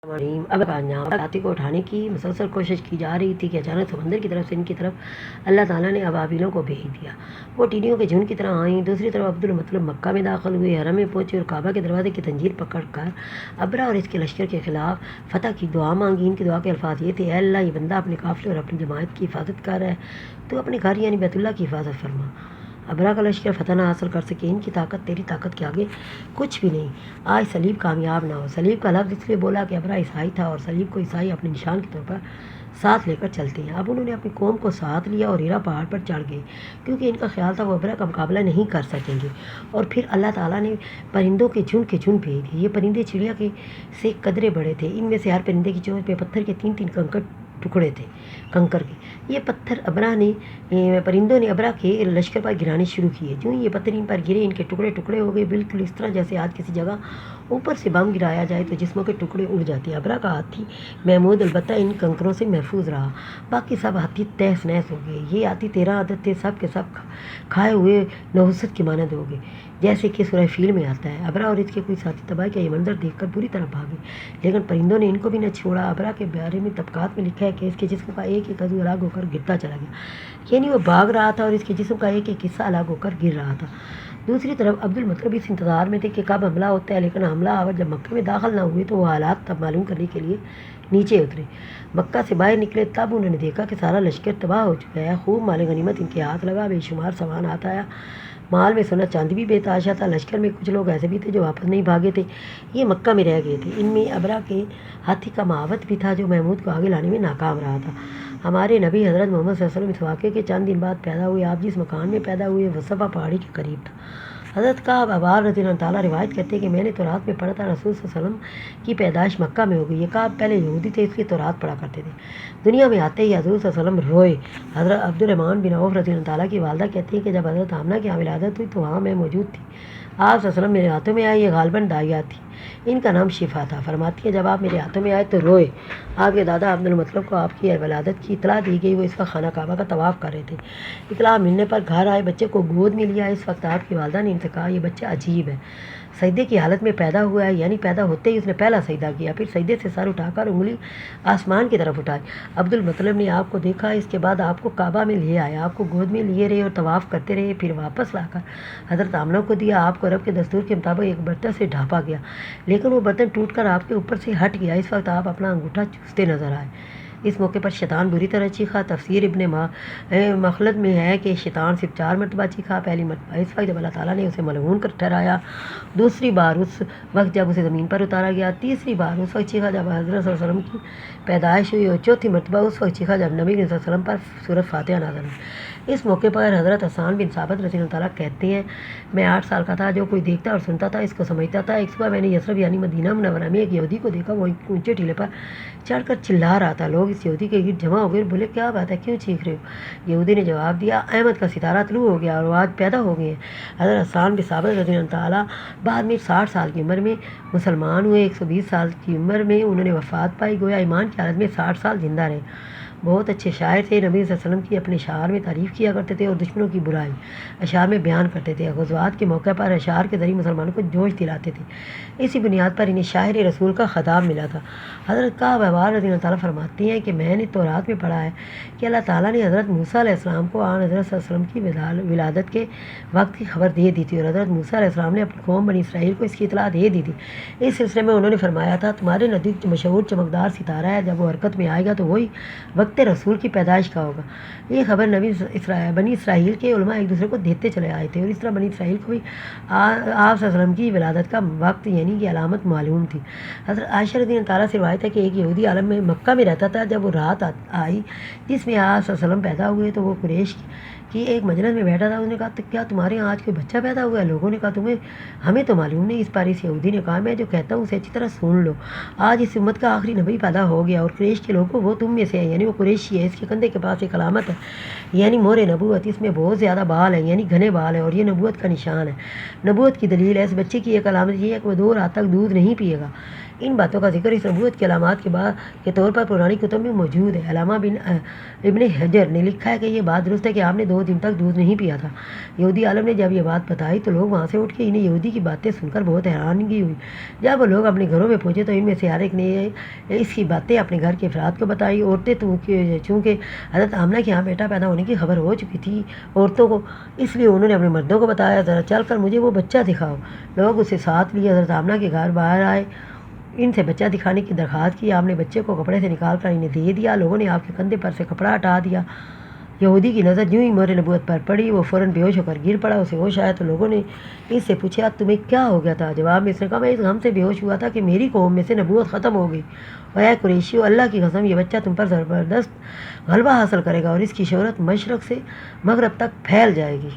مریم اب کامیاب ہاتھی کو اٹھانے کی مسلسل کوشش کی جا رہی تھی کہ اچانک سمندر کی طرف سے ان کی طرف اللہ تعالیٰ نے ابابیلوں کو بھیج دیا۔ وہ ٹیڈیوں کے جھنڈ کی طرح آئیں۔ دوسری طرف عبدالمطلب مکہ میں داخل ہوئے، حرم میں پہنچے اور کعبہ کے دروازے کی زنجیر پکڑ کر ابرہ اور اس کے لشکر کے خلاف فتح کی دعا مانگی۔ ان کی دعا کے الفاظ یہ تھے: اے اللہ، یہ بندہ اپنے قافلے اور اپنی جماعت کی حفاظت کر رہا ہے، تو اپنے گھر یعنی بیت اللہ کی حفاظت فرما۔ ابرہ کا لشکر فتح نہ حاصل کر سکے، ان کی طاقت تیری طاقت کے آگے کچھ بھی نہیں۔ آج صلیب کامیاب نہ ہو۔ صلیب کا لفظ اس لیے بولا کہ ابرہ عیسائی تھا اور صلیب کو عیسائی اپنے نشان کے طور پر ساتھ لے کر چلتے ہیں۔ اب انہوں نے اپنی قوم کو ساتھ لیا اور ہیرا پہاڑ پر چڑھ گئے، کیونکہ ان کا خیال تھا وہ ابرہ کا مقابلہ نہیں کر سکیں گے۔ اور پھر اللہ تعالیٰ نے پرندوں کے جھنڈ بھیج دیے۔ یہ پرندے چڑیا سے قدرے بڑے تھے۔ ان میں سے ہر پرندے کی چونچ پہ پتھر کے 3 ٹکڑے تھے، کنکر کے۔ یہ پتھر پرندوں نے ابرہ کے لشکر پر گرانے شروع کیے۔ جو یہ پتھر ان پر گرے، ان کے ٹکڑے ہو گئے، بالکل اس طرح جیسے آج کسی جگہ اوپر سے بم گرایا جائے تو جسموں کے ٹکڑے اڑ جاتے ہیں۔ ابرہ کا ہاتھی محمود البتہ ان کنکروں سے محفوظ رہا، باقی سب ہاتھی تہس نہس ہو گئے۔ یہ ہاتھی 13 عدد تھے، سب کے سب کھائے ہوئے نحوست کے مانند ہو گئے، جیسے کہ سورہ فیل میں آتا ہے۔ ابرہ اور اس کے کوئی ساتھی تباہی کا یہ منظر دیکھ کر بری طرح بھاگے، لیکن پرندوں نے ان کو بھی نہ چھوڑا۔ ابرہ کے بارے میں طبقات میں لکھا ہے کہ اس کے جسم کا ایک ایک عضو الگ ہو کر گرتا چلا گیا، یعنی وہ بھاگ رہا تھا اور اس کے جسم کا ایک ایک حصہ الگ ہو کر گر رہا تھا۔ دوسری طرف عبدالمطلب اس انتظار میں تھے کہ کب حملہ ہوتا ہے، لیکن حملہ آور جب مکہ میں داخل نہ ہوئے تو وہ حالات تب معلوم کرنے کے لیے نیچے اترے۔ مکہ سے باہر نکلے تب انہوں نے دیکھا کہ سارا لشکر تباہ ہو چکا ہے۔ خوب مال غنیمت ان کے ہاتھ لگا، بے شمار سامان ہاتھ آیا، مال میں سونا چاندی بھی بے تحاشا تھا۔ لشکر میں کچھ لوگ ایسے بھی تھے جو واپس نہیں بھاگے تھے، یہ مکہ میں رہ گئے تھے۔ ان میں ابرہ کے ہاتھی کا معاوت بھی تھا جو محمود کو آگے لانے میں ناکام رہا تھا۔ ہمارے نبی حضرت محمد صلی اللہ علیہ وسلم اس واقعے کے چند دن بعد پیدا ہوئے۔ آپ جس مکان میں پیدا ہوئے وہ صفا پہاڑی کے قریب تھا۔ حضرت کعب احبار رضی اللہ تعالیٰ روایت کرتے ہیں کہ میں نے تورات میں پڑھا تھا رسول صلی اللہ علیہ وسلم کی پیدائش مکہ میں ہو گئی۔ یہ کعب پہلے یہودی تھے، اس لیے تورات پڑھا کرتے تھے۔ دنیا میں آتے ہی حضور صلی اللہ علیہ وسلم روئے۔ حضرت عبدالرحمن بن عوف رضی اللہ تعالیٰ کی والدہ کہتی ہیں کہ جب حضرت آمنہ کی ولادت ہوئی تو وہاں میں موجود تھی۔ آپ صلی اللہ علیہ وسلم میرے ہاتھوں میں آئے، یہ غالباً دائیا تھی، ان کا نام شفا تھا۔ فرماتی ہے جب آپ میرے ہاتھوں میں آئے تو روئے۔ آپ کے دادا عبدالمطلب کو آپ کی ولادت کی اطلاع دی گئی، وہ اس وقت خانہ کعبہ کا طواف کر رہے تھے۔ اطلاع ملنے پر گھر آئے، بچے کو گود میں لیا۔ اس وقت آپ کی والدہ نے ان سے کہا یہ بچہ عجیب ہے، سجدے کی حالت میں پیدا ہوا ہے، یعنی پیدا ہوتے ہی اس نے پہلا سجدہ کیا، پھر سجدے سے سر اٹھا کر انگلی آسمان کی طرف اٹھائی۔ عبدالمطلب نے آپ کو دیکھا، اس کے بعد آپ کو کعبہ میں لے آیا، آپ کو گود میں لیے رہے اور طواف کرتے رہے، پھر واپس لا کر حضرت آمنہ کو دیا۔ آپ کو رب کے دستور کے مطابق ایک برتن سے ڈھانپا گیا، لیکن وہ برتن ٹوٹ کر آپ کے اوپر سے ہٹ گیا۔ اس وقت آپ اپنا انگوٹھا چوستے نظر آئے۔ اس موقع پر شیطان بری طرح چیخا۔ تفسیر ابن مخلد میں ہے کہ شیطان صرف 4 مرتبہ چیخا۔ پہلی مرتبہ اس وقت جب اللہ تعالیٰ نے اسے ملعون کر ٹھہرایا، دوسری بار اس وقت جب اسے زمین پر اتارا گیا، تیسری بار اس وقت چیخا جب حضرت صلی اللہ علیہ وسلم کی پیدائش ہوئی، اور چوتھی مرتبہ اس وقت چیخا جب نبی صلی اللہ علیہ وسلم پر سورۃ فاتحہ نازل ہوئی۔ اس موقع پر حضرت حسان بن ثابت رضی اللہ تعالیٰ کہتے ہیں میں 8 سال کا تھا، جو کوئی دیکھتا اور سنتا تھا اس کو سمجھتا تھا۔ ایک صبح میں نے یثرب یعنی مدینہ منورہ میں ایک یہودی کو دیکھا، وہ اونچے ٹیلے پر چڑھ کر چلا رہا تھا۔ لوگ اس یہودی کے گرد جمع ہو گئے، بولے کیا بات ہے، کیوں چیخ رہے ہو؟ یہودی نے جواب دیا احمد کا ستارہ طلوع ہو گیا اور وہ آج پیدا ہو گئے ہیں۔ حضرت حسان بن ثابت رضی اللہ تعالیٰ بعد میں 60 سال کی عمر میں مسلمان ہوئے۔ 120 سال کی عمر میں انہوں نے وفات پائی، گویا ایمان کی حالت میں 60 سال زندہ رہے۔ بہت اچھے شاعر تھے، نبی صلی اللہ علیہ وسلم کی اپنے اشعار میں تعریف کیا کرتے تھے اور دشمنوں کی برائی اشعار میں بیان کرتے تھے۔ غزوات کے موقع پر اشعار کے ذریعے مسلمانوں کو جوش دلاتے تھے۔ اسی بنیاد پر انہیں شاعر رسول کا خطاب ملا تھا۔ حضرت کعب احبار رضی اللہ تعالیٰ فرماتی ہیں کہ میں نے تورات میں پڑھا ہے کہ اللہ تعالیٰ نے حضرت موسیٰ علیہ السلام کو آن حضرت صلی اللہ علیہ وسلم کی ولادت کے وقت کی خبر دے دی تھی، اور حضرت موسیٰ علیہ السلام نے اپنی قوم بنی اسرائیل کو اس کی اطلاع دے دی تھی۔ اس سلسلے میں انہوں نے فرمایا تھا تمہارے نزدیک مشہور چمکدار ستارہ ہے، جب وہ حرکت میں آئے گا تو وہی وقت رسول کی پیدائش کا ہوگا۔ یہ خبر بنی اسرائیل کے علماء ایک دوسرے کو دیتے چلے آئے تھے، اور اس طرح بنی اسرائیل کو بھی آپ صلی اللہ علیہ وسلم کی ولادت کا وقت یعنی کہ علامت معلوم تھی۔ حضرت عائشہ رضی اللہ تعالیٰ سے روایت ہے کہ ایک یہودی عالم میں مکہ میں رہتا تھا۔ جب وہ رات آئی جس میں آپ صلی اللہ علیہ وسلم پیدا ہوئے تو وہ قریش کی ایک مجلس میں بیٹھا تھا۔ اس نے کہا کیا تمہارے یہاں آج کوئی بچہ پیدا ہوا ہے؟ لوگوں نے کہا ہمیں تو معلوم نہیں۔ اس پر اس یہودی نے کہا میں جو کہتا ہوں اسے اچھی طرح سن لو، آج اس امت کا آخری نبی پیدا ہو گیا، اور قریش کے لوگوں وہ تم میں سے ہے، یعنی وہ قریشی ہے۔ اس کے کندھے کے پاس ایک علامت ہے یعنی مہر نبوت، اس میں بہت زیادہ بال ہیں یعنی گھنے بال ہیں، اور یہ نبوت کا نشان ہے۔ نبوت کی دلیل ہے اس بچے کی ایک علامت یہ ہے کہ وہ 2 رات تک دودھ نہیں پیے گا، ان باتوں کا ذکر اس نبوت کی علامات کے طور پر پرانی کتب میں موجود ہے۔ علامہ ابن حجر نے لکھا ہے کہ یہ بات درست ہے کہ آپ نے 2 دن تک دودھ نہیں پیا تھا۔ یہودی عالم نے جب یہ بات بتائی تو لوگ وہاں سے اٹھ کے انہیں یہودی کی باتیں سن کر بہت حیرانگی ہوئی۔ جب وہ لوگ اپنے گھروں میں پہنچے تو ان میں سے ہر ایک نے اس کی باتیں اپنے گھر کے افراد کو بتائی۔ عورتیں چونکہ حضرت آمنہ کے یہاں بیٹا پیدا ہونے کی خبر ہو چکی تھی عورتوں کو، اس لیے انہوں نے اپنے مردوں کو بتایا، ذرا چل کر مجھے وہ بچہ دکھاؤ۔ لوگ اسے ساتھ لیے حضرت آمنہ کے گھر باہر آئے، ان سے بچہ دکھانے کی درخواست کی۔ آپ نے بچے کو کپڑے سے نکال کر انہیں دے دیا۔ لوگوں نے آپ کے کندھے پر سے کپڑا ہٹا دیا۔ یہودی کی نظر جوں ہی مہر نبوت پر پڑی وہ فوراً بے ہوش ہو کر گر پڑا۔ اسے ہوش آیا تو لوگوں نے اس سے پوچھا تمہیں کیا ہو گیا تھا؟ جواب میں اس نے کہا میں اس غم سے بے ہوش ہوا تھا کہ میری قوم میں سے نبوت ختم ہو گئی، اور اے قریشیو اللہ کی قسم یہ بچہ تم پر زبردست غلبہ حاصل کرے گا اور اس کی شہرت مشرق سے مغرب تک پھیل جائے گی۔